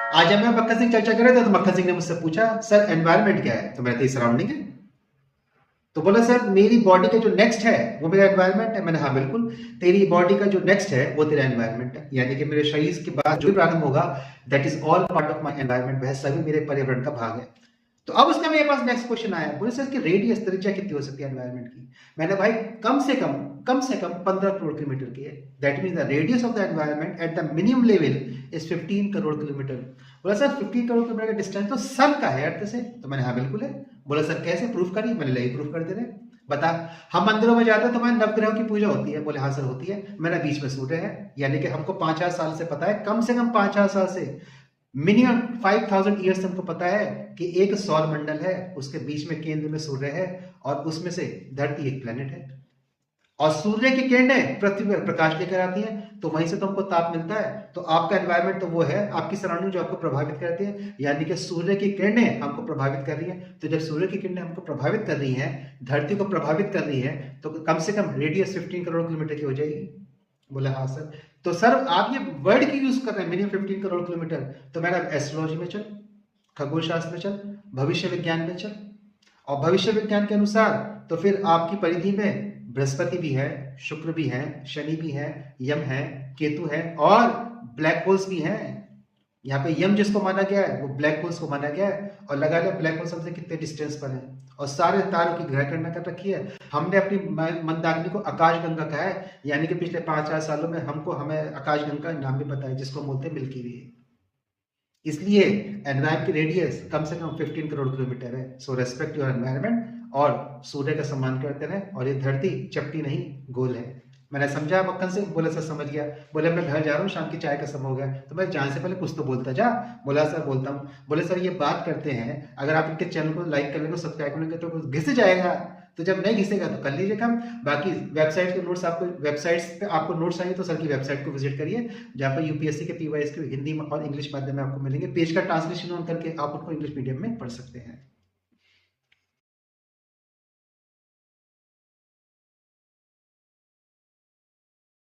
आज जब मैं मक्खन सिंह चर्चा कर रहे थे तो मक्खन सिंह ने मुझसे पूछा सर एनवायरनमेंट क्या है, तो मैंने कहा सराउंडिंग है। तो बोला सर मेरी बॉडी का जो नेक्स्ट है वो मेरा एनवायरनमेंट है। मैंने हाँ बिल्कुल, तेरी बॉडी का जो नेक्स्ट है वो तेरा एनवायरनमेंट है, यानी कि मेरे शरीर के बाद जो भी प्रारंभ होगा that is all part of my environment, वह सभी मेरे पर्यावरण का भाग है। तो अब उसका मेरे पास नेक्स्ट क्वेश्चन आया, बोले सर कि रेडियस त्रिज्या कितनी हो सकती है एनवायरनमेंट की। मैंने भाई कम से कम 15 करोड़ किलोमीटर की है। That mean the radius of the environment at the minimum level is 15 crore kilometre. बोला सर 15 करोड़ किलोमीटर का डिस्टेंस तो सन का है अर्थ से। तो मैंने हाँ बिल्कुल है। बोला सर कैसे प्रूफ करिए। मैंने ले प्रूफ कर दे रहे, बता। हम मंदिरों में जाते हैं तो हमारे नवग्रहों की पूजा होती है। बोले हाँ सर होती है। मेरा बीच में सूर्य है, यानी कि हमको 5000 साल से पता है, कम से कम 5000 साल से, मिनिमम 5000 ईयर्स हमको पता है कि एक सौर मंडल है, उसके बीच में केंद्र में सूर्य है और उसमें से धरती एक प्लेनेट है और सूर्य की किरणें पृथ्वी पर प्रकाश लेकर आती हैं, तो वहीं से तो हमको ताप मिलता है। तो आपका एनवायरनमेंट तो वो है, आपकी सराउंडिंग जो आपको प्रभावित करती है, यानी कि सूर्य की किरणें हमको प्रभावित कर रही हैं। तो जब सूर्य की किरणें हमको प्रभावित कर रही हैं, धरती को प्रभावित कर रही है, तो कम से कम रेडियस 15 करोड़ किलोमीटर की हो जाएगी। बोला हाँ सर। तो सर आप ये वर्ड की यूज कर रहे हैं मिनिमम 15 करोड़ किलोमीटर, तो मैंने एस्ट्रोलॉजी में चल, खगोल शास्त्र में चल, भविष्य विज्ञान में चल, और भविष्य विज्ञान के अनुसार तो फिर आपकी परिधि में बृहस्पति भी है, शुक्र भी है, शनि भी है, यम है, केतु है और ब्लैक होल्स भी हैं। यहाँ पे यम जिसको माना गया है वो ब्लैक होल्स को माना गया है, और लगा लिया ब्लैक होल्स हमसे कितने डिस्टेंस पर है, और सारे तारों की ग्रह गणना कर रखी है। हमने अपनी मंदाकिनी को आकाश गंगा कहा है, यानी कि पिछले 5000 सालों में हमें आकाश गंगा का नाम भी पता है, जिसको बोलते हैं मिल्की वे। इसलिए एनवायरनमेंट की रेडियस कम से कम 15 करोड़ किलोमीटर है। सो रेस्पेक्ट योर एनवायरनमेंट और सूर्य का सम्मान करते रहे, और ये धरती चपटी नहीं गोल है। मैंने समझा मक्खन सिंह। बोले सर समझ गया। बोले मैं घर जा रहा हूँ, शाम की चाय का समय हो गया। तो मैं जाने से पहले कुछ तो बोलता जा। बोला सर बोलता हूँ। बोले सर ये बात करते हैं, अगर आप इनके चैनल को लाइक कर लेंगे, सब्सक्राइब कर लेंगे तो घिस जाएगा, तो जब नहीं घिसेगा तो कर लीजिए काम। बाकी वेबसाइट के नोट्स आपको, वेबसाइट्स पे आपको नोट्स चाहिए तो सर की वेबसाइट को विजिट करिए, जहाँ पर यूपीएससी के पीवाईएस के हिंदी और इंग्लिश माध्यम में आपको मिलेंगे। पेज का ट्रांसलेशन ऑन करके आप उनको इंग्लिश मीडियम में पढ़ सकते हैं।